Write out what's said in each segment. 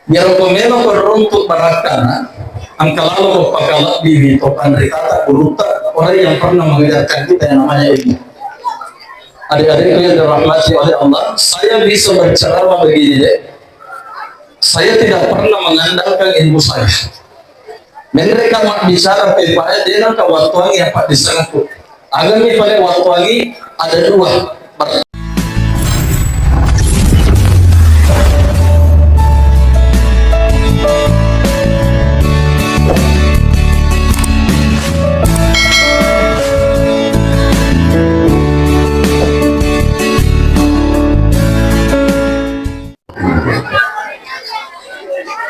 Biar pemelo beruntuk barakana, angka lalu pagkalak bibi topan ritata kuruta orang yang pernah mengajarkan kita yang namanya ilmu. Adik-adikku yang dirahmati oleh Allah, saya bisa berceramah begini deh. Saya tidak pernah mengandalkan ilmu saya. Mereka mak bicara kepada dia nak waktu yang pak disangkut. Agami pada waktu ada dua.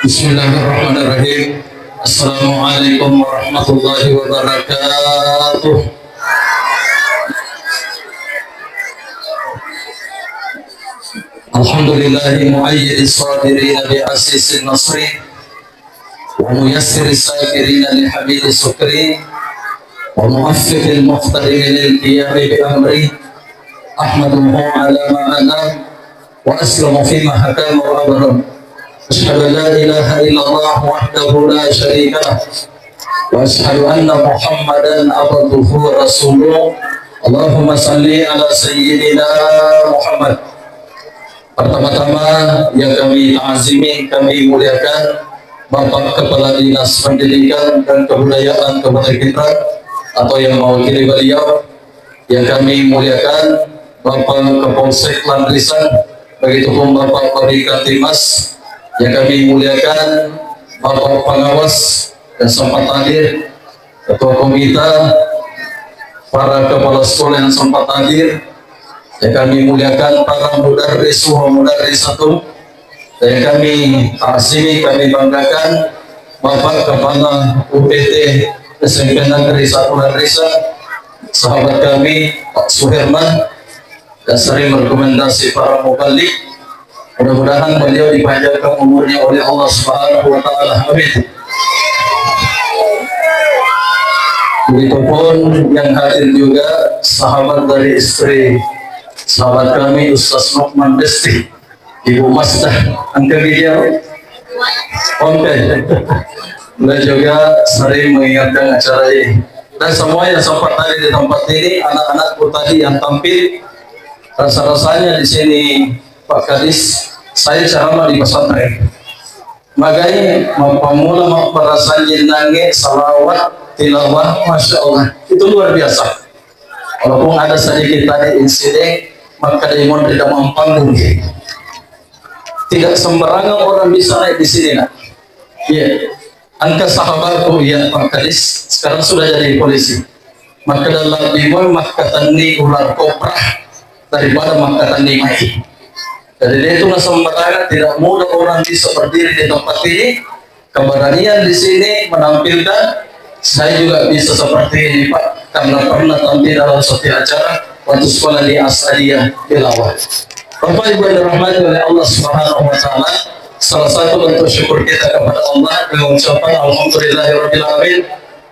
Bismillahirrahmanirrahim. Assalamualaikum warahmatullahi wabarakatuh. Alhamdulillahi mu'ayyidis sabirin bi asisin nasri wa muyassiris sabirin li habibis sukri wa muwaffiqil muqtadin lil qiyami bi amri ahmaduhu ala ma'ana wa aslamu fima hakama wa abram. أشهد أن لا إله إلا الله وحده لا شريك له وأشهد أن محمدا عبده ورسوله اللهم صل على سيدنا Muhammad. Pertama-tama yang kami ta'azimi, kami muliakan Bapak Kepala Dinas Pendidikan dan Kebudayaan Kabupaten Pindrang atau yang mewakili beliau, yang kami muliakan Bapak Kapolsek Landrisan, begitupun Bapak Kabika Timas, yang kami muliakan Bapak Pengawas dan sempat hadir, Ketua Komite, para kepala sekolah yang sempat hadir, yang kami muliakan para mudarris wa mudarrisatu, yang kami ta'zimi, kami banggakan Bapak Kepala UPT SMP Negeri 1 Landrisan, sahabat kami Pak Suherman, dan sering merekomendasi para mubalik. Mudah-mudahan beliau dipanjangkan umurnya oleh Allah Subhanahu wa Ta'ala. Amin. Begitupun yang hadir juga sahabat dari istri sahabat kami Ustaz Nukman Besti, Ibu Masdah, angkat video. Oke. Beliau juga sering mengingatkan acara ini. Dan semua yang sempat hadir di tempat ini, anak-anakku tadi yang tampil, rasa-rasanya di sini Pak Kadis, saya ceramah di pesantren. Makanya pemula mau perasaan jenenge salawat tilawah, masya Allah, itu luar biasa. Walaupun ada sedikit tadi insiden, maka demon tidak mampu. Tidak sembarangan orang bisa naik di sini, nak. Iya. Angka sahabatku ya Pak Kadis sekarang sudah jadi polisi. Maka dalam demon maka tani ular koprah daripada maka tani mati. Jadi dia itu sembarangan, tidak mudah orang bisa berdiri di tempat ini. Keberanian di sini menampilkan, saya juga bisa seperti ini Pak, karena pernah tampil dalam setiap acara waktu sekolah di Asadiyah Tilawah. Bapak Ibu yang dirahmati oleh Allah Subhanahu wa Ta'ala, salah satu bentuk syukur kita kepada Allah dengan ucapan Alhamdulillahirabbil alamin,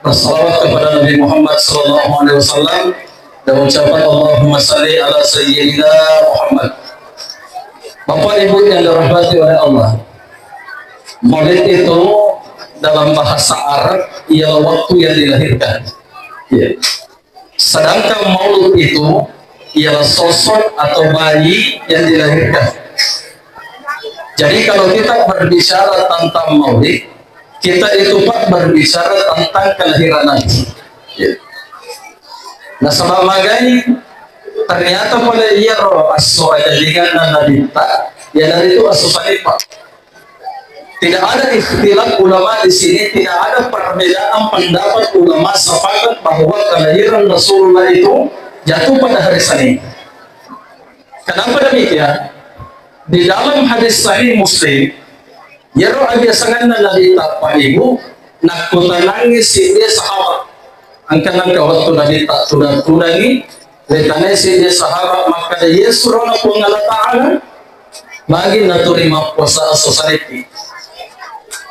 bersalawat kepada Nabi Muhammad sallallahu alaihi wasallam, dan ucapan Allahumma shalli ala sayyidina Muhammad. Bapak Ibu yang dirahmati oleh Allah, Maulid itu dalam bahasa Arab ialah waktu yang dilahirkan. Ya. Sedangkan Maulud itu ialah sosok atau bayi yang dilahirkan. Jadi kalau kita berbicara tentang Maulid, kita itu Pak berbicara tentang kelahiran Nabi. Ya. Nah sebab magani ternyata pada ia roh as-so'ada dengan Nabi tak, ya dari itu as-so'ada. Tidak ada ikhtilaf ulama di sini, tidak ada perbedaan pendapat ulama sepakat bahwa kelahiran Rasulullah itu jatuh pada hari Senin. Kenapa demikian? Di dalam hadis Sahih Muslim, ya roh abia sangan Nabi tak Pak Ibu, nak kutanangi si dia sahabat. Angka-angka waktu Nabi tak tunang-tunangi, Lekane si dia sahabat maka dia surah pun Allah Ta'ala bagi naturima puasa asosariti.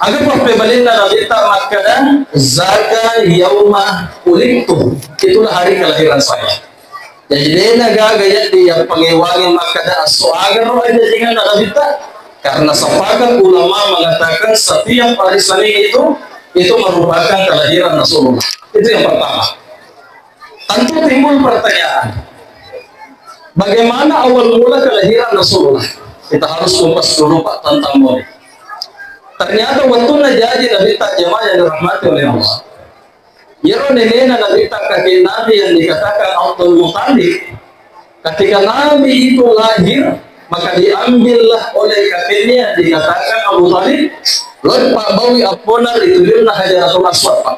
Agar pembebalinna Nabi tak maka dan zaga yaumah ulitu, itulah hari kelahiran saya. Jadi dia nagagaya dia pengewangi maka dan aso agar roh ada dengan Nabi tak Karena sepakat ulama mengatakan setiap hari Senin itu merupakan kelahiran Rasulullah. Itu yang pertama. Tentu timbul pertanyaan, bagaimana awal mula kelahiran Rasulullah? Kita harus kupas dulu Pak tentang Maulid. Ternyata waktu jadi Nabi tak jamaah yang dirahmati oleh Allah. Yero nenena Nabi tak kakek Nabi yang dikatakan Abdul Muttalib. Ketika Nabi itu lahir, maka diambillah oleh kakeknya dikatakan Abu Talib. Lalu Pak Bawi Aponar itu dia Hajaratul Aswad Pak.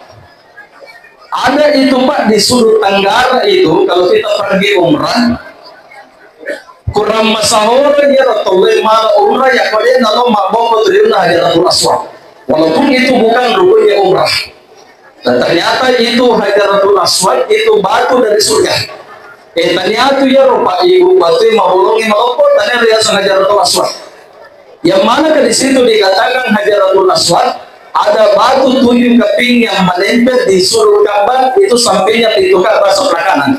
Ada itu Pak di sudut tenggara itu kalau kita pergi umrah kurang masahor ya atau malah umrah ya kalau dia kalau mabok itu dia Hajaratul Aswad. Walaupun itu bukan rukunnya umrah. Dan ternyata itu Hajaratul Aswad itu batu dari surga. Ternyata ya rupa ibu batu yang mahulungi melopot dan dia Hajaratul Aswad. Yang mana ke di situ dikatakan Hajaratul Aswad ada batu 7 keping yang menempel di sudut Ka'bah itu sampingnya pintu Ka'bah sebelah kanan.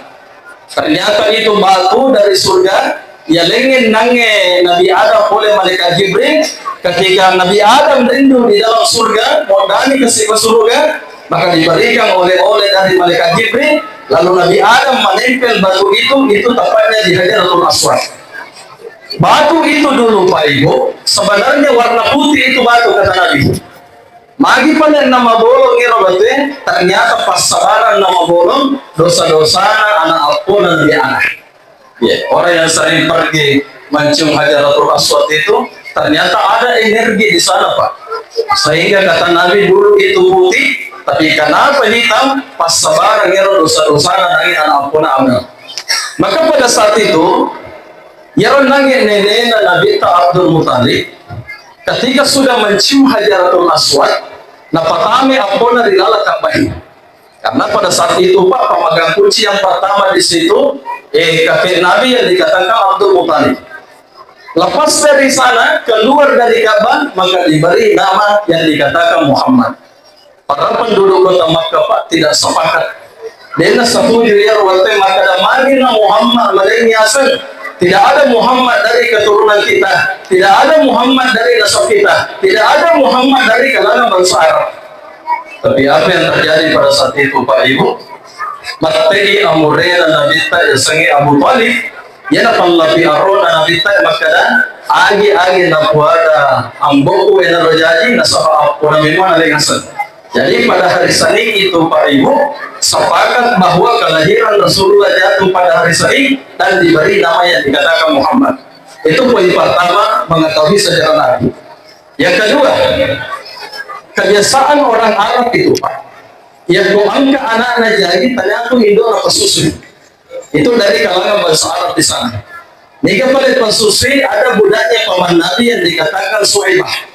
Ternyata itu batu dari surga ya lengen nange Nabi Adam oleh malaikat Jibril. Ketika Nabi Adam rindu di dalam surga mau dani ke surga maka diberikan oleh-oleh dari malaikat Jibril. Lalu Nabi Adam menempel batu itu tepatnya di Hajaratul Aswad. Batu itu dulu Pak Ibu sebenarnya warna putih itu batu kata Nabi. Magi pada nama bolong ini robatnya ternyata pas sebarang nama bolong dosa-dosa anak alpun dan dia anak. Ya, orang yang sering pergi mencium Hajaratul Aswad itu ternyata ada energi di sana Pak. Sehingga kata Nabi dulu itu putih, tapi kenapa hitam? Pas sebarang ini dosa-dosa dari anak alpun amal. Maka pada saat itu, ya nangis nenek Nabi Abdul Muttalib ketika sudah mencium Hajaratul Aswad, nah pertama ampun dari lala kabahi. Karena pada saat itu Pak pemegang kunci yang pertama di situ kakek Nabi yang dikatakan Abdul Muttalib. Lepas dari sana keluar dari Ka'bah maka diberi nama yang dikatakan Muhammad. Para penduduk kota Makkah Pak tidak sepakat. Dena setuju ya waktu maka ada magina Muhammad malaikat. Tidak ada Muhammad dari keturunan kita, tidak ada Muhammad dari nasab kita, tidak ada Muhammad dari kalangan bangsa Arab. Tapi apa yang terjadi pada saat itu Pak Ibu? Mategi amurena nabita ya sangi Abu Talib, ya napan labi arona nabita ya makada agi napuada amboku yang terjadi nasab aku namimana lengasan. Jadi pada hari Senin itu Pak Ibu sepakat bahwa kelahiran Rasulullah jatuh pada hari Senin dan diberi nama yang dikatakan Muhammad. Itu poin pertama mengetahui sejarah Nabi. Yang kedua, kebiasaan orang Arab itu Pak, yang angka anak-anak jadi ternyata hidup apa susu. Itu dari kalangan bangsa Arab di sana. Jika pada pensusui ada budaknya paman Nabi yang dikatakan Suhaibah.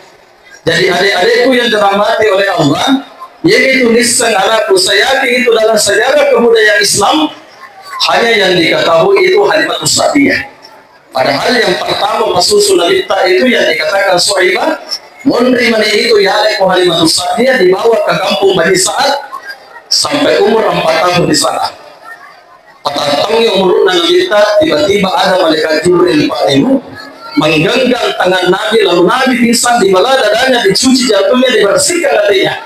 Jadi adik-adikku yang dirahmati oleh Allah, yaitu nisan anakku, saya yakin itu dalam sejarah kebudayaan Islam hanya yang diketahui itu Halimatus Sa'diyah. Padahal yang pertama pasusul Nabi itu yang dikatakan Suhaibah, mondri mana itu ya Halimatus Sa'diyah dibawa ke kampung Bani Sa'ad sampai umur 4 tahun di sana. Petangnya umur Nabi tiba-tiba ada malaikat Jibril Pak Ibu menggenggam tangan Nabi, lalu Nabi pingsan di bala dadanya, dicuci jantungnya, dibersihkan hatinya,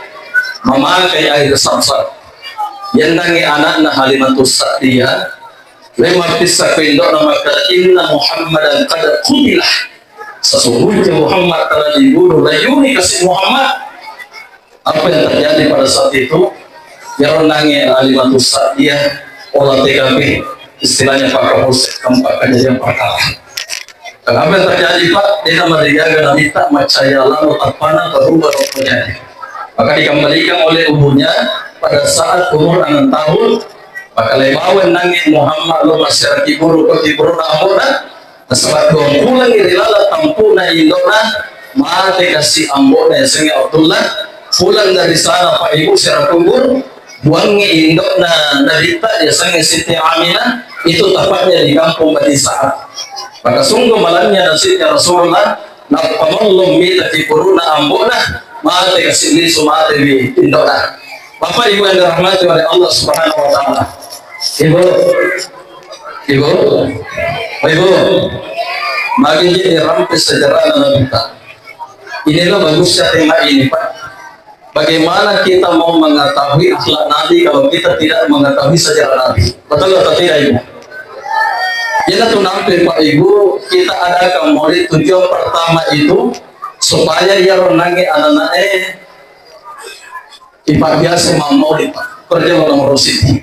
memakai air Zamzam. Yang nangi anaknya Halimatus Sa'diyah lema pisah keindok nama kata inna Muhammadan qad qutilah, sesungguhnya Muhammad telah dibunuh. Layuni kasih Muhammad. Apa yang terjadi pada saat itu? Yang nangi Halimatus Sa'diyah olah TKP, istilahnya Pak Kapolsek tempat kejadian perkara. Apa yang terjadi Pak? Dia mendigaga Nabi tak macaya lalu terpana berubah terjadi. Maka dikembalikan oleh ibunya pada saat umur 6 tahun. Maka lebawan nangin Muhammad lo masyarakat iburu na amuna. Sebab doang pulang irilala tampuna indona mati kasih ambona yang sengi Abdullah. Pulang dari sana Pak Ibu secara kubur. Buangi indona Nabita yang sengi Siti Aminah. Itu tepatnya di kampung Bani Sa'ad. Maka sungguh malamnya nasibnya Rasulullah napamallum mita tipuruna ambona mati kasih lisu mati di indona. Bapak Ibu yang dirahmati oleh Allah Subhanahu wa taala. Ibu, magi jadi rampis sejarah Nabi kita. Inilah bagusnya tema ini, Pak. Bagaimana kita mau mengetahui akhlak Nabi kalau kita tidak mengetahui sejarah Nabi? Betul atau tidak, Ibu? Jadi tuh nanti Pak Ibu, kita adakan maulid tujuan pertama itu supaya ya renangi anak-anaknya ibadah biasa mau maulid, Pak. Kerja orang Rosidi.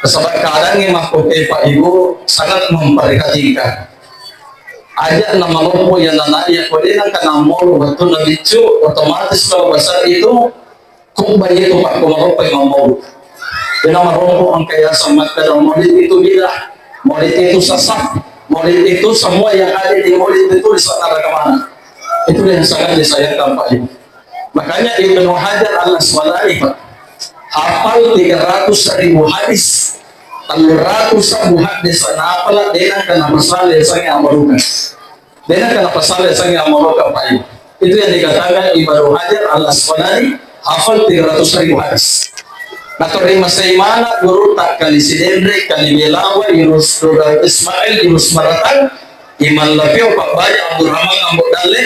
Sebab kadangnya mahkota Pak Ibu sangat memperhatikan. Aja nama lopo yang nananya kodena kana molo betul na bicu otomatis kalau besar itu kung bayi itu Pak kung lopo yang mau dan nama lopo ang kaya sama kadang maulid itu bila maulid itu sesat, maulid itu semua yang ada di maulid itu disana kemana, itu yang sangat disayangkan Pak Ibu. Makanya Ibnu Hajar al-Asqalani Pak hafal 300.000 hadis, 300 hadis na pala dena kana masalah yang amarukan. Dena kana pasal yang amarukan Pak Ibu. Itu yang dikatakan Ibnu Hajar al-Asqalani hafal 300.000 hadis. Nah, dari masa imana guru tak kali sidendre kali belawa Yunus Ismail Yunus Maratan Iman Lafio Pak Banyak Abdul Rahman Ambok Dale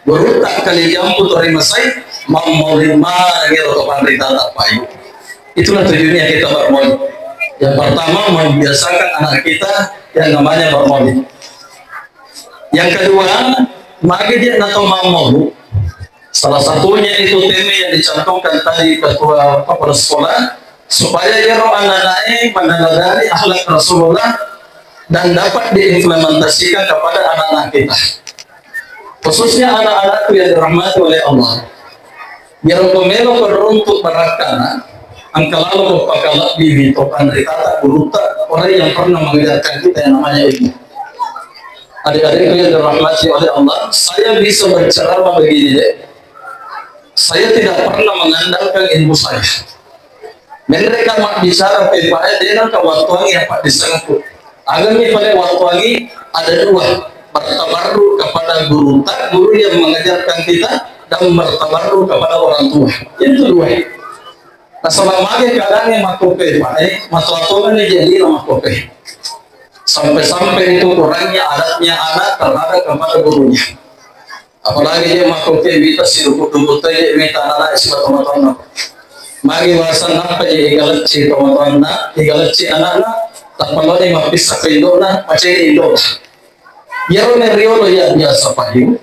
guru tak kali jampu dari masai mau lima gitu pemerintah tak Pak Ibu. Itulah tujuannya kita bermaulid. Yang pertama membiasakan anak kita yang namanya bermaulid. Yang kedua, maka dia nak mau. Salah satunya itu tema yang dicantumkan tadi ketua kepala sekolah supaya ya roh anak-anaknya mengenali akhlak Rasulullah dan dapat diimplementasikan kepada anak-anak kita. Khususnya anak-anakku yang dirahmati oleh Allah. Biar pemelo beruntuk berakana, angka lalu berpakalak bibi topan ritata buruta orang yang pernah mengajarkan kita yang namanya ibu. Adik-adikku yang dirahmati oleh Allah, saya bisa berceramah begini deh. Saya tidak pernah mengandalkan ilmu saya. Mereka mak bicara PPA dengan kewaktuan yang Pak disangkut. Agamnya pada waktu ada dua, bertabarru kepada guru tak guru yang mengajarkan kita dan bertabarru kepada orang tua. Itu dua. Nah selama ini keadaannya mak PPA, matuatuan ini jadi nama PPA. Sampai-sampai itu kurangnya adatnya anak terhadap kepada gurunya. Apalagi dia makhluk kita si dukut-dukut aja minta anak si teman-teman. Mari wasan apa jadi galeci teman-teman, galeci anak-anak tak perlu dia mapisah ke Indona, macam Indo. Ya orang Rio ya biasa Pak Ibu.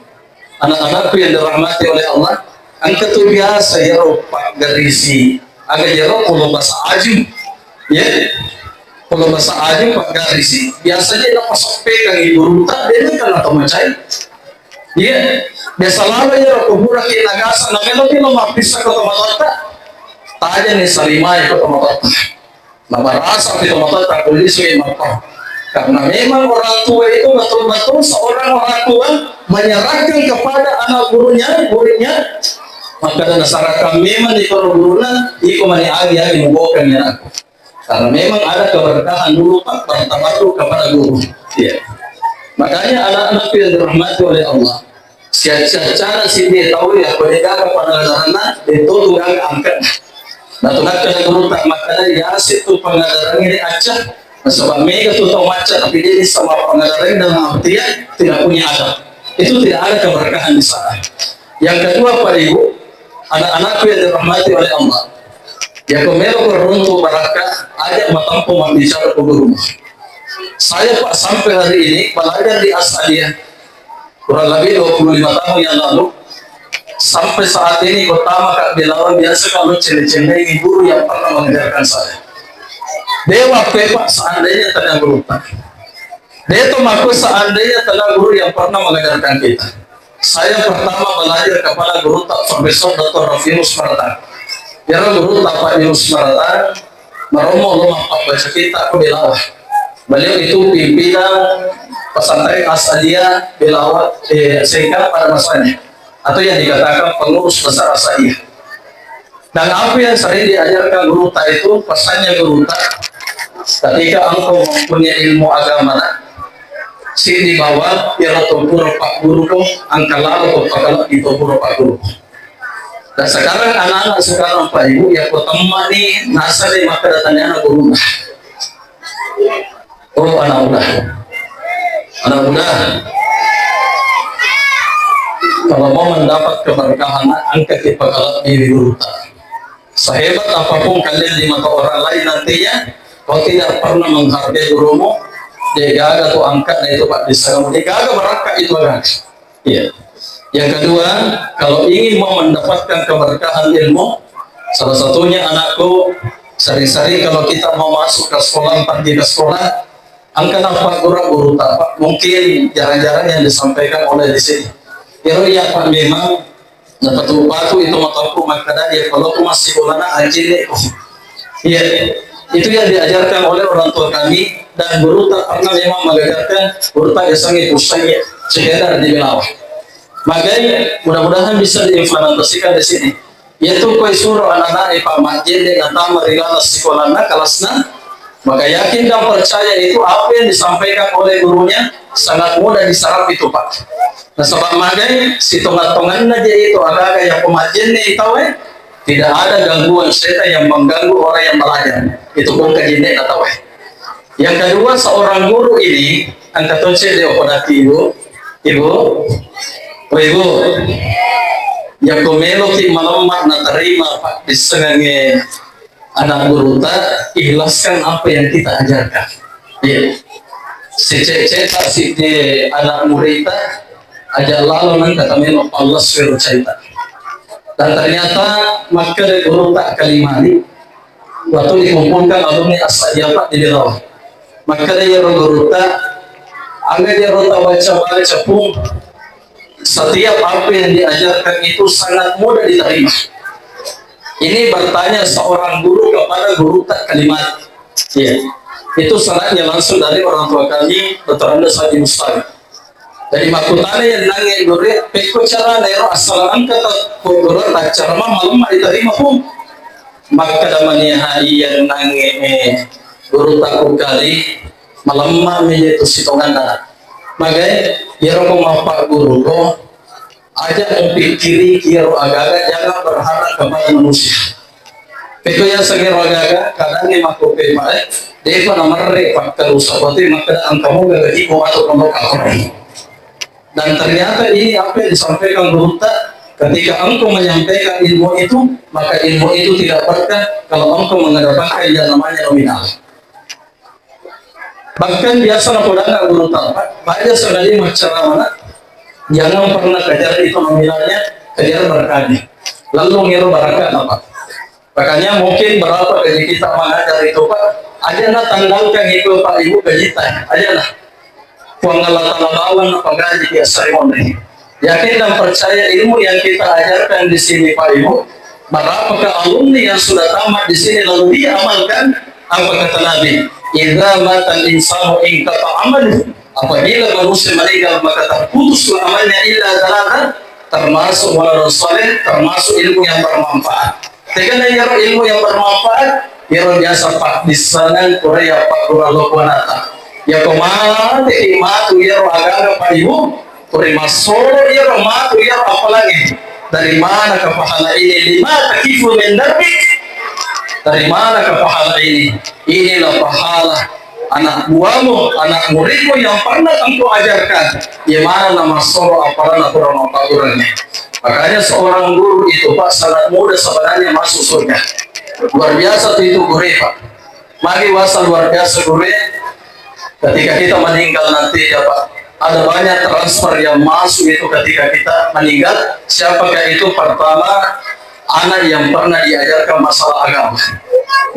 Anak-anakku yang dirahmati oleh Allah, angkat tu biasa ya Pak garisi, agak jero kalau bahasa Ajim, ya. Kalau bahasa Ajim Pak garisi, biasanya nak pasok pegang ibu ruta, dia kan atau macam. Iya, biasa lama ya kubura kita nagasa na melo kilo mapisa ko tomatota. Tanya nih salimay ko tomatota. Nabarasa ko tomatota kulis ko mapa. Karena memang orang tua itu betul-betul seorang orang tua menyerahkan kepada anak muridnya. Maka dan masyarakat memang di guruna iko mani-agi membawakan aku. Karena memang ada keberkahan dulu Pak bertabarruk kepada guru. Iya. Makanya anak-anak yang dirahmati oleh Allah, secara sini tahu ya, penegak pengadaran itu tunggang angkat. Nah, tunggang kalau tak makanya ya situ pengadaran ini acah. Sebab mereka tu tahu macam tapi dia sama pengadaran dalam artian tidak punya adab. Itu tidak ada keberkahan di sana. Yang kedua Pak Ibu, anak-anakku yang dirahmati oleh Allah, ya kemelo beruntung barakah ajak matampu membicara ke guru. Saya Pak sampai hari ini belajar di Asadiyah kurang lebih 25 tahun yang lalu sampai saat ini pertama Kak Bilawan biasa kalau cendai guru yang pernah mengajarkan saya. Dewa Pak seandainya telah berutang. Dia itu maku seandainya telah guru yang pernah mengajarkan kita. Saya pertama belajar kepada guru tak Profesor Dr. Rafius Maratan. Biar guru tak Pak Yunus Maratan meromo rumah Pak baca kita ke Bilawan. Beliau itu pimpinan pesantren Asadiyah Belawat sehingga pada masanya atau yang dikatakan pengurus besar Asadiyah. Dan apa yang sering diajarkan guru itu pesannya guru ketika engkau mempunyai ilmu agama sini bawa biar tempur Pak Guru kau angka lalu kalau itu tempur Pak Guru. Dan sekarang anak-anak sekarang Pak Ibu ya pertama nih nasa deh maka datangnya anak guru. Oh anak muda. Kalau mau mendapat keberkahan, angkat di pekalat diri guru tak. Sehebat apapun kalian di mata orang lain nantinya, kau tidak pernah menghargai gurumu, dia gagal tuh angkat, nah itu Pak disangka dia gagal berangkat itu agak. Iya. Yang kedua, kalau ingin mau mendapatkan keberkahan ilmu, salah satunya anakku sering-sering kalau kita mau masuk ke sekolah, pergi ke sekolah, angkat apa guru tak mungkin jarang-jarang yang disampaikan oleh di sini. Ya Pak memang dapat batu itu mataku maka ya kalau aku masih ulana aja iya itu yang diajarkan oleh orang tua kami dan guru tak pernah memang mengajarkan guru tak sangat pusing sekedar di bawah. Makanya mudah-mudahan bisa diimplementasikan di sini. Yaitu kau suruh anak-anak Pak Majid dengan tamat rigala sekolahnya kelasnya, maka yakin dan percaya itu apa yang disampaikan oleh gurunya sangat mudah diserap itu Pak. Nah sebab magai si tongan-tongan aja itu agak yang pemajian nih tahu tidak ada gangguan setan yang mengganggu orang yang belajar. Itu pun kajian atau yang kedua seorang guru ini angkat tunce dia pada ibu yang komelo ki malamat na terima Pak disengangi anak guru tak ikhlaskan apa yang kita ajarkan. Iya. Si cek si anak murid ajak lalu nang kata meno Allah suruh cerita. Dan ternyata maka dari guru tak kalimani waktu dikumpulkan alumni as-sajabah di bawah. Maka dari guru tak agar dia rota baca pun setiap apa yang diajarkan itu sangat mudah diterima. Ini bertanya seorang guru kepada guru tak kalimat. Ya. Itu sanatnya langsung dari orang tua kami, Dr. Andes Haji Mustaqim. Dari makutana yang nangis guru, peko cara nero asalaman kata guru tak cara malam diterima pun. Maka damanya hari yang nangis guru tak kali malam menjadi sitongan darah. Makanya biar kau mapak guru kau aja pikiri kira agak-agak jangan berharap kepada manusia. Peko yang segera agak-agak kadang ni makupe mae dia pun amare pak terusa berarti maka angkamu gaji kau atau kamu kakak. Dan ternyata ini apa yang disampaikan guru tak ketika engkau menyampaikan ilmu itu maka ilmu itu tidak berkah kalau engkau mengedepankan yang namanya nominal. Bahkan biasa nak guru tak banyak sekali macam mana jangan pernah kejar itu nominalnya kejar berkahnya lalu ngiru barakat apa makanya mungkin berapa gaji kita mengajar itu Pak aja nak tanggalkan itu Pak Ibu gaji tanya aja lah pengelatan lawan apa gaji biasa ini yakin dan percaya ilmu yang kita ajarkan di sini Pak Ibu berapa ke alumni yang sudah tamat di sini lalu dia amalkan apa kata Nabi idza matal insanu in qata amaluhu apabila manusia meninggal maka terputus amalnya illa dalatan termasuk waladun saleh termasuk ilmu yang bermanfaat. Karena ilmu yang bermanfaat yang biasa Pak di sana Korea Pak Guru Wanata. Ya kemana matu ya agak Pak Ibu terima solo ya matu ya apalagi dari mana ke pahala ini lima takifu min darbik dari mana ke pahala ini inilah pahala anak buahmu, anak muridmu yang pernah engkau ajarkan. Gimana nama solo apalah kurang apa-kurangnya. Makanya seorang guru itu Pak sangat mudah sebenarnya masuk surga. Luar biasa itu guru Pak. Mari wasa luar biasa guru. Ketika kita meninggal nanti ya Pak, ada banyak transfer yang masuk itu ketika kita meninggal. Siapakah itu? Pertama, anak yang pernah diajarkan masalah agama.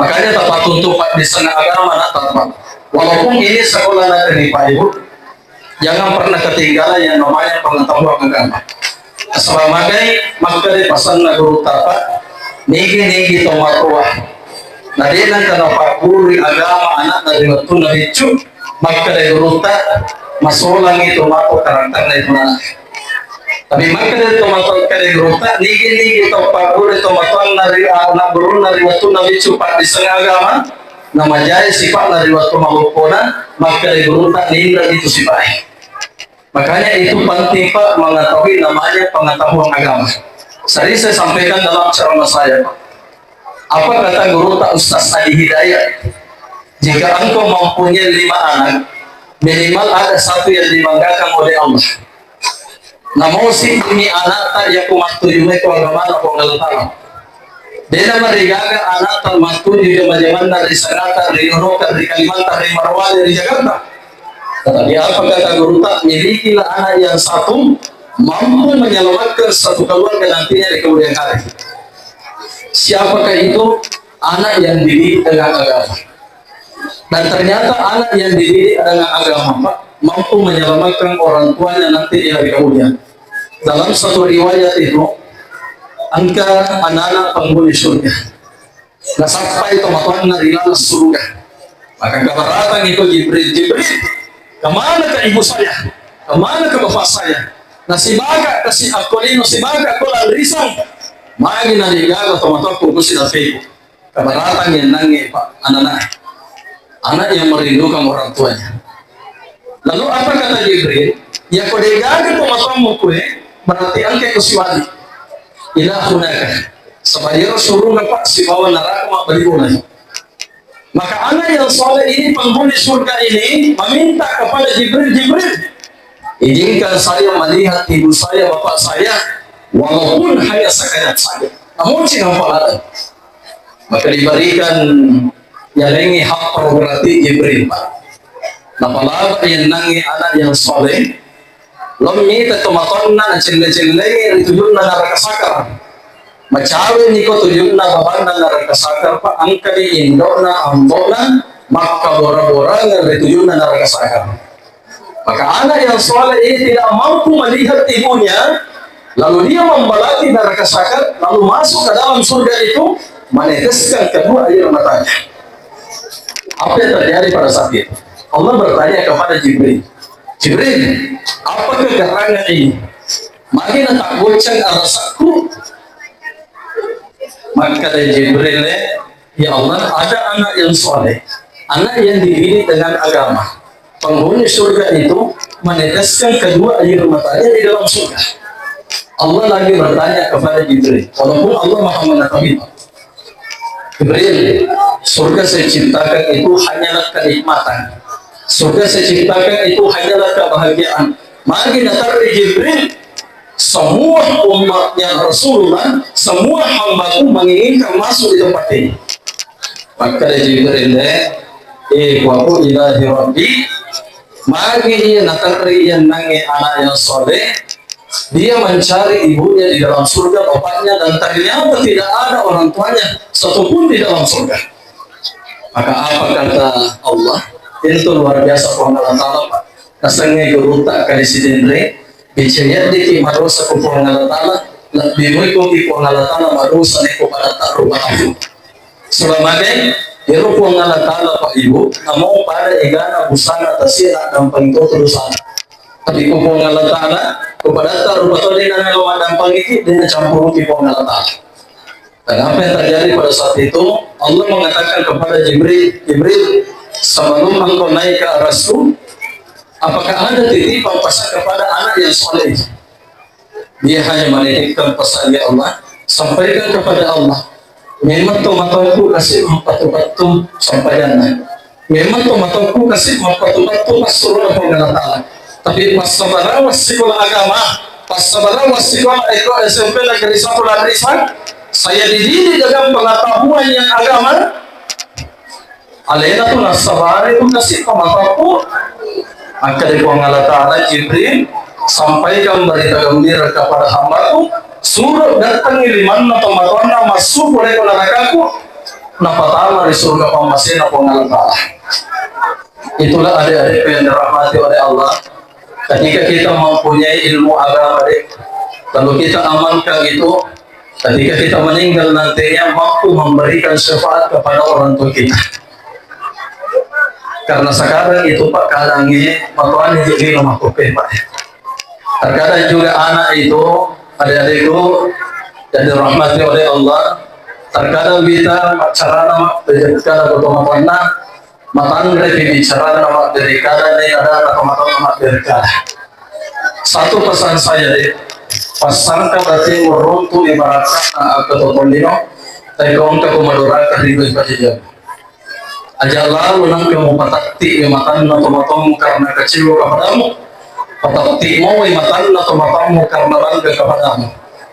Makanya tepat untuk Pak di setengah agama nak tepat. Walaupun ini sekolah negeri Pak Ibu, jangan pernah ketinggalan yang namanya pengetahuan agama. Sebagai maka di pasan guru tapak, nigi tomatua. Nadi nan kana Pak guru agama anak dari waktu nabi cu, maka dari guru tak masulang itu matu karakter itu mana. Tapi maka dari tomatua dari guru tak nigi Pak guru tomatuan dari anak guru dari waktu nabi cu Pak di setengah agama. Nama jaya sifat dari waktu mahupona maka dari guru tak nindra itu sifat. Makanya itu penting Pak mengetahui namanya pengetahuan agama. Tadi saya sampaikan dalam ceramah saya Pak. Apa kata guru tak Ustaz Adi Hidayat? Jika engkau mempunyai 5 anak, minimal ada 1 yang dimanggakan oleh Allah. Namo si ini anak ya kumatu yume ko agama ko ngalatala. Dena marigaga anak matu di zaman dari sanata dari Eropa dari Kalimantan dari Marwah dari Jakarta. Tetapi apa kata guru tak milikilah anak yang satu mampu menyelamatkan satu keluarga nantinya di kemudian hari. Siapakah itu? Anak yang dididik dengan agama. Dan ternyata anak yang dididik dengan agama Pak, mampu menyelamatkan orang tuanya nanti di hari kemudian. Dalam satu riwayat itu, angka anak-anak penghuni surga. Nah sampai teman-teman narilah surga. Maka kabar datang itu Jibril, kemana ke ibu saya? Kemana ke bapak saya? Nasi baga kasih aku ini, nasi baga aku larisang. Magi narigaga teman-teman kumpul sinar fego. Kabar datang yang nangis Pak, anak yang merindukan orang tuanya. Lalu apa kata Jibril? Ya kode gaga teman-teman kue berarti angke kusiwadi. Ilahunaka. Sebagai Rasulullah Pak si bawa neraka mak beriunai. Maka anak yang soleh ini penghuni surga ini meminta kepada Jibril, izinkan saya melihat ibu saya, bapak saya, walaupun hanya sekejap saja. Namun jangan pahala. Maka diberikan nyalengi hak prerogatif Jibril Pak. Napalaba yang nangi anak yang soleh, lomi tetumatonna cile-cile tuyun na neraka sakar. Macawe ni ko tuyun na baban na neraka sakar Pak. Angka di Indo na ambona maka bora-bora ng tuyun na neraka sakar. Maka anak yang soleh ini tidak mampu melihat ibunya, lalu dia membalati neraka sakar, lalu masuk ke dalam surga itu, meneteskan kedua air matanya. Apa yang terjadi pada saat itu? Allah bertanya kepada Jibril, apakah gerangan ini? Makin tak boceng arasaku. Maka dari Jibril, ya Allah, ada anak yang soleh, anak yang dididik dengan agama. Penghuni surga itu meneteskan kedua air matanya di dalam surga. Allah lagi bertanya kepada Jibril, walaupun Allah Maha mengetahui. Jibril, surga saya ciptakan itu hanyalah kenikmatan. Surga saya ciptakan itu hanyalah kebahagiaan. Mari datang Jibril, semua umatnya Rasulullah, semua hambaku menginginkan masuk di tempat ini. Maka Jibril, waku ilahi rabbi, mari datang yang nangi anak yang soleh. Dia mencari ibunya di dalam surga, bapaknya, dan ternyata tidak ada orang tuanya satupun di dalam surga. Maka apa kata Allah? Itu luar biasa pengalaman Allah. Kasangnya guru tak kali sidendre, bicara di marosa ko pengalaman Allah, lebih baik ko pengalaman marosa ni ko pada tak rumah aku. Selamanya, guru pengalaman Allah Pak Ibu, namun pada igana busana tasira dan pentotorusan. Tapi ko pengalaman kepada taruh betul di dalam dampang ini dengan campur di pengalaman. Dan apa yang terjadi pada saat itu? Allah mengatakan kepada Jibril, sebelum engkau naik ke arasku, apakah ada titipan pesan kepada anak yang soleh? Dia hanya menitipkan pesan ya Allah, sampaikan kepada Allah. Memang tomatoku kasih mempatu-patu sampaian. Memang tomatoku kasih mempatu-patu pasuruh pengalaman. Tapi pas sabarang sekolah agama, pas sabarang sekolah SMP negeri satu Larisan, saya dididik dengan pengetahuan yang agama. Alena tu nasabar itu kasih pengetahuan. Maka dari Allah Ta'ala Jibril sampaikan berita gembira kepada hambaku, suruh datangi liman atau matona masuk oleh nerakaku, napatama di surga pamasin apa Allah Ta'ala. Itulah adik-adik yang dirahmati oleh Allah. Ketika kita mempunyai ilmu agama, lalu kita amankan itu, ketika kita meninggal nantinya mampu memberikan syafaat kepada orang tua kita. Karena sekarang itu Pak kalangnya matuan jadi rumah kopi Pak. Terkadang juga anak itu, adik-adikku yang dirahmati oleh Allah, terkadang kita carana menjadikan atau mana matang dari bicara nama dari kada ini ada atau nama dari kada. Satu pesan saya deh, pesan berarti meruntuh ibaratkan ketotondino, tapi kau ke Madura ke ribu saja. Ajalah menang kamu patakti memakan atau karena kecil kepadamu. Patakti mo ay matan na tumatang mo karena bangga kepadamu.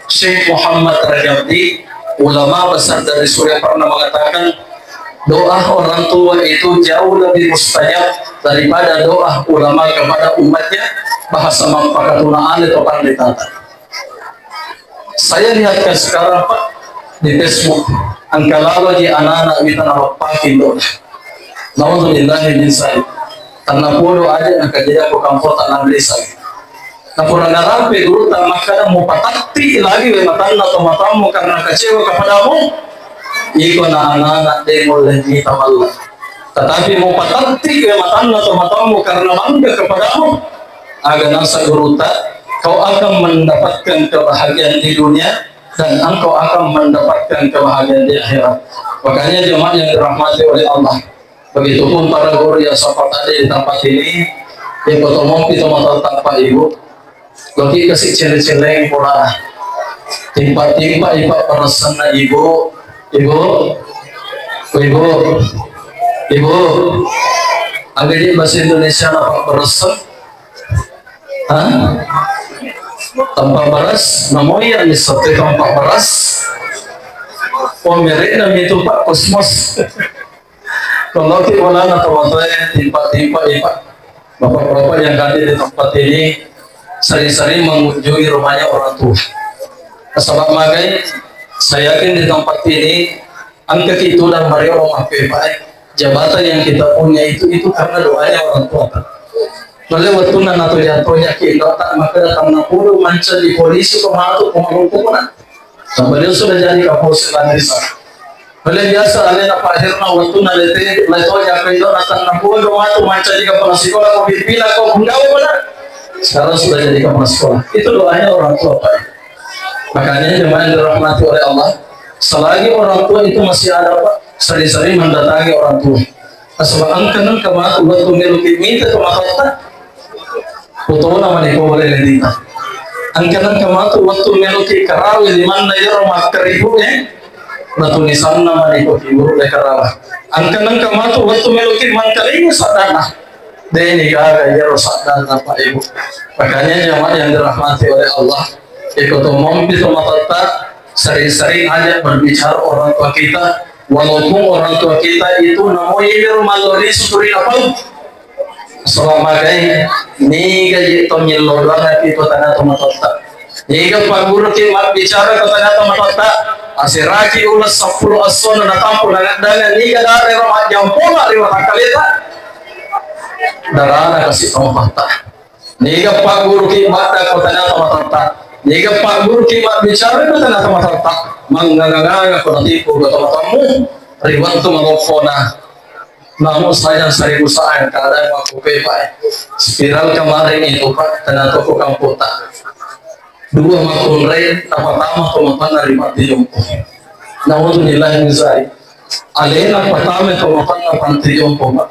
Syekh Muhammad Rajabdi, ulama besar dari Suriah, pernah mengatakan doa orang tua itu jauh lebih mustajab daripada doa ulama kepada umatnya. Bahasa Mampakatunaan itu panditata. Saya lihatkan sekarang Pak di Facebook, angka lalu di anak-anak kita nawapakin doa. Nauzubillahi min dzalik. Karena bodoh aja yang kejadian aku kampung tanah desa. Nah kurang rapi dulu tak makan mau patati lagi matan atau matamu karena kecewa kepadamu. Iko na anak-anak demo lagi tamalla. Tetapi mau patati matan atau matamu karena bangga kepadamu. Agar nasa guruta kau akan mendapatkan kebahagiaan di dunia dan engkau akan mendapatkan kebahagiaan di akhirat. Makanya jemaah yang dirahmati oleh Allah. Begitupun para guru yang sempat ada di tempat ini, yang bertemu itu mata tanpa ibu, lagi kasih cile-cile pula, timpa-timpa ibu perasaan ibu, agak di bahasa Indonesia apa perasaan? Tanpa beras, namanya ini satu tanpa beras, pemerintah namanya itu Pak Kosmos. Kalau kita wala na teman-teman timpa-timpa Pak, bapak-bapak yang hadir di tempat ini sering-sering mengunjungi rumahnya orang tua. Sebab magai saya yakin di tempat ini angka itu dan Mario rumah Pak, jabatan yang kita punya itu karena doanya orang tua. Lalu waktu atau jatuhnya kita tak maka datang napuru manca di polisi pematu pemangkuman. Sampai dia sudah jadi kapolsek Lanisa. Oleh biasa alih apa akhirnya waktu nalete letonya kaido natang napuru waktu manca di kepala sekolah pila kau bundau mana. Sekarang sudah jadi kepala sekolah. Itu doanya orang tua Pak. Makanya jemaah yang dirahmati oleh Allah, selagi orang tua itu masih ada Pak, sering-sering mendatangi orang tua. Sebab angkanan kematu waktu meluki minta kematu Putu nama ni ko boleh lendita. Angkanan kematu waktu meluki karawi di mana ya rumah keribu batu nisan nama ni ko kiburu le karawa. Angkanan kematu waktu meluki mangkalinya sadana. Deni gaga ya sadana Pak Ibu. Makanya jemaah yang dirahmati oleh Allah, ikut umum itu mata sering-sering aja berbicara orang tua kita, walaupun orang tua kita itu namanya rumah lori suturi apa? Selama gay ni gaji tonyil lorang itu tanah tomatota. Jika Pak Guru kimat bicara ke tanah tomatota, asiraki ulas 10 ason na tampo na dengan ni kada rumah jampola riwata kalita. Darana kasih tomatota. Jika Pak Guru kimat ke tanah tomatota, jika Pak Guru kimat bicara ke tanah tomatota, manggagaga ko natipo ko tomatamu riwanto mangofona. Namun saya 1000 saat keadaan aku Pak spiral kemarin itu Pak tenaga ko kamputa dua makun rey pertama teman dari Panti Jompo. Namun nilai misai alena pertama teman Panti Jompo Pak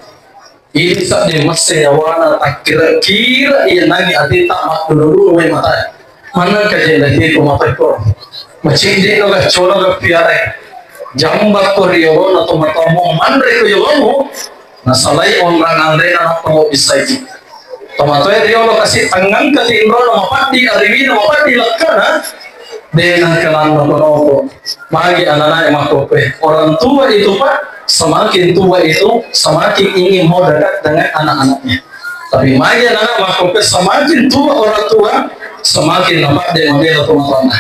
ini saat di masih awana tak kira-kira ia nagi ati tak mak dulu mata mana kajian lagi ko mata ko macam dia nggak coba nggak piara jambak ko riyo na tumatamu mandre ko yomo na salay orang andre na nato isay tomatoy riyo lo kasi tangang katinro na mapati ariwi na mapati lakana de nang kalan na ko magi anana makope orang tua itu Pak semakin tua itu semakin ingin mau dekat dengan anak-anaknya tapi magi anak makope semakin tua orang tua semakin nampak de mabela tomatona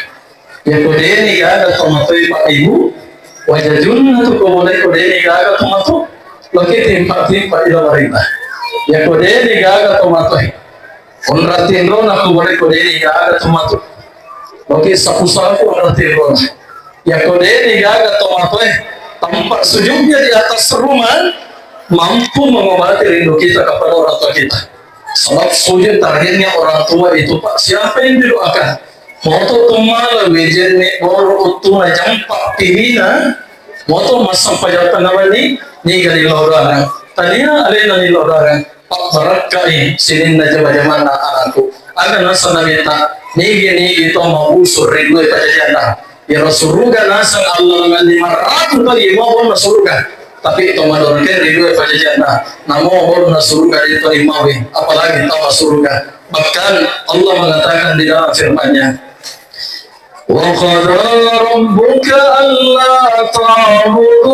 ya kode ni ada tomatoy Pak Ibu wajah junna tu ko boleh kode ni gaga tomato lagi timpa-timpa ila marina ya kode ni gaga tomato onratin ron aku boleh kode ni gaga tomato lagi sapu-sapu onratin ron ya kode ni gaga tomato tampak sujudnya di atas rumah mampu mengobati rindu kita kepada orang tua kita sebab sujud terakhirnya orang tua itu Pak siapa yang didoakan moto tumala wejene boro utuna jampak pimina moto masang pajatan naman ni gali lorang tania alena ni lorang Pak barakai sinin na jaman na anakku aga nasa nabita ni itu mau surri gue pajajana ya rasuruga nasang Allah ngan 500 kali mau na suruga tapi itu madorke ridho pajajan namo bol na surga diterima we apalagi tawa surga. Bahkan Allah mengatakan di dalam firman-Nya, wa qadara rabbuka alla ta'budu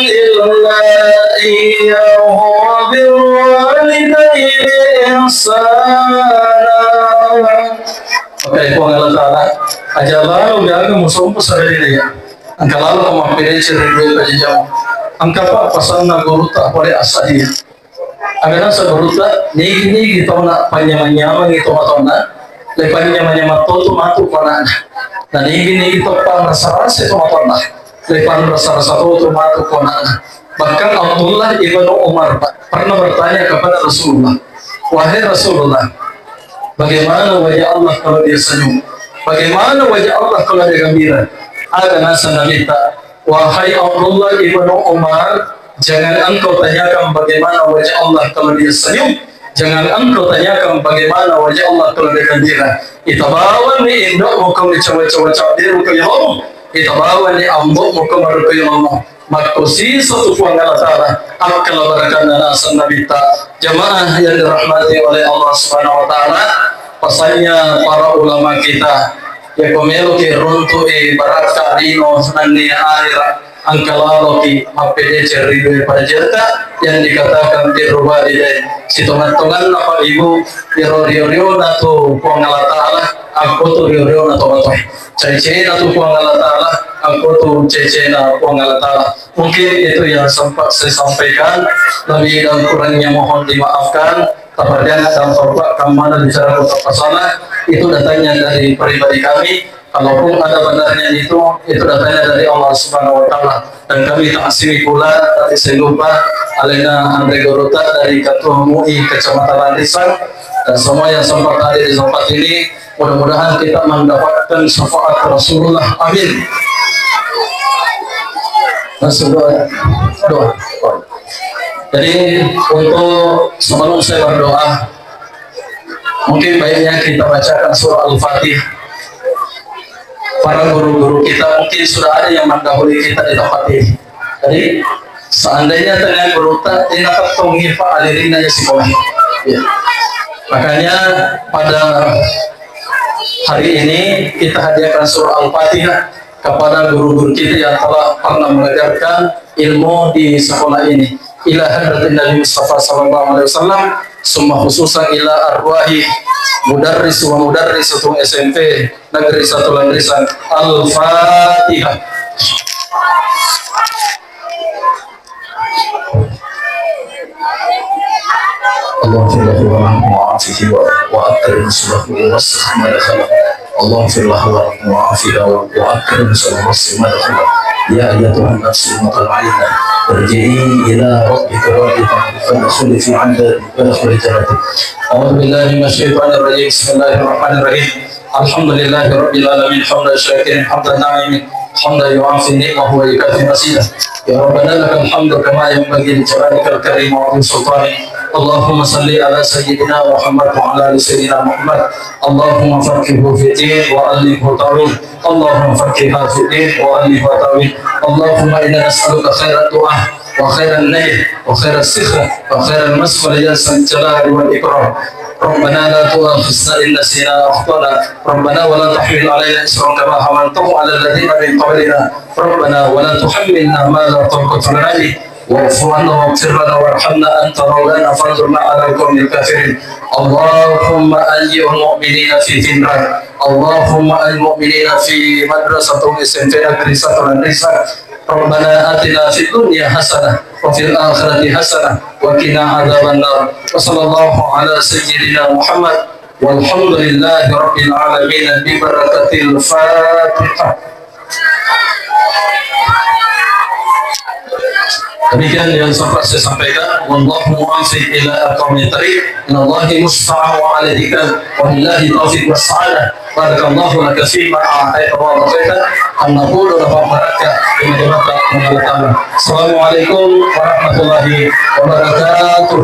illa iyyahu wa bil walidayni ihsana. Oke, ko Allah Taala ajala udah musuh pasal ini ya. Angka lalu kemampinan cerita pajajam. Angka pak pasal na guru tak boleh asal dia. Agak nasa guru tak ni gitu nak panjang-panjang gitu matona. Lepas panjang-panjang tu matu pana. Dan ni gitu pan rasa-rasa itu matona. Lepas rasa-rasa tu matu pana. Bahkan Abdullah ibn Umar pernah bertanya kepada Rasulullah, wahai Rasulullah, bagaimana wajah Allah kalau dia senyum? Bagaimana wajah Allah kalau dia gembira? Ada nasa nabita, wahai Abdullah ibn Umar, jangan engkau tanyakan bagaimana wajah Allah kalau dia senyum, jangan engkau tanyakan bagaimana wajah Allah kalau dia gembira. Itabawan ni indok muka ni cawa-cawa dia muka yang ngomong, itabawan ni ambok muka muka yang ngomong. Makosi satu puang Allah Taala akan barakan nasa nabita. Jamaah yang dirahmati oleh Allah Subhanahu Wa Taala, pasalnya para ulama kita ya komelo ke runtu baraka rino nanti akhirat angkalalo ki apd cerrido pada jerta yang dikatakan di rumah ide sitongan-tongan apa ibu rio nato Allah Taala aku tu rio nato nato cece nato Allah Taala aku tu cece na Allah Taala. Mungkin itu yang sempat saya sampaikan, lebih dan kurangnya mohon dimaafkan. Kepada dan korban kemana bicara kota pasana itu datanya dari pribadi kami. Kalaupun ada benarnya itu datanya dari Allah Subhanahu Wa Taala. Dan kami taksimi pula dari Selupa Alena Andre Gorota dari Ketua MUI Kecamatan Landisan dan semua yang sempat hadir di tempat ini. Mudah-mudahan kita mendapatkan syafaat Rasulullah. Amin. Masuk doa. Jadi untuk sebelum saya berdoa, mungkin baiknya kita bacakan surah Al-Fatihah. Para guru-guru kita mungkin sudah ada yang mendahului kita di tempat ini. Jadi seandainya tengah guru tak enak tongi Pak Alirina ya si bawah. Ya. Makanya pada hari ini kita hadiahkan surah Al-Fatihah kepada guru-guru kita yang telah pernah mengajarkan ilmu di sekolah ini. Ila hadratin Nabi Mustafa sallallahu alaihi wasallam, summa khususan ila arwahi mudarris wa mudarrisatu SMP Negeri 1 Landisan. Al-Fatihah. Allahumma wa'afihi wa akrim sulahu wa wasah madakhala. Allahumma wa'afihi wa akrim sulahu wa wasah madakhala. Ya ayyatuhan nafsul mutmainnah ارجعي إلى ربك راضية فادخلي في عبادي وادخلي جنتي. أعوذ بالله من الشيطان الرجيم. بسم الله الرحمن الرحيم. الحمد لله رب العالمين حمدا شاكرا حمدا ناعما حمدا يعافي نعمه ويكافي مزيدا. يا ربنا لك الحمد كما ينبغي لجلالك الكريم وعظيم سلطانك. اللهم صل على سيدنا محمد وعلى ال سيدنا محمد. اللهم فقهه في الدين وألفه تأويل. اللهم فقهها في الدين وألفه تأويل. اللهم إنا نسألك خير الدعاء وخير النهي وخير السخر وخير المسخ لجلس الجلال والإكرام. ربنا لا تؤاخذنا إن نسينا أخطأنا. ربنا ولا تحمل علينا إصرا كما حملته على الذين من قبلنا. ربنا ولا تحملنا ما لا طاقة لنا به. واعف عنا واغفر لنا وارحمنا أنت مولانا فانصرنا على القوم الكافرين. اللهم أنجئ المؤمنين في فنلندا. اللهم المؤمنين في مدرسة SMP Negeri 1 Landisan. ربنا آتنا في الدنيا حسنة وفي الآخرة حسنة وقنا عذاب النار. وصلى الله على سيدنا محمد والحمد لله رب العالمين ببركة الفاتحة. Demikian yang sempat saya sampaikan. Wallahu muwaffiq ila aqwamit thariq. Inallahi musta'an wa 'ala dzikr wa billahi taufiq was sa'adah. Barakallahu laka fi ma a'taita wa barakata. An naqulu laka barakah bima tabaraka wa ta'ala. Assalamualaikum warahmatullahi wabarakatuh.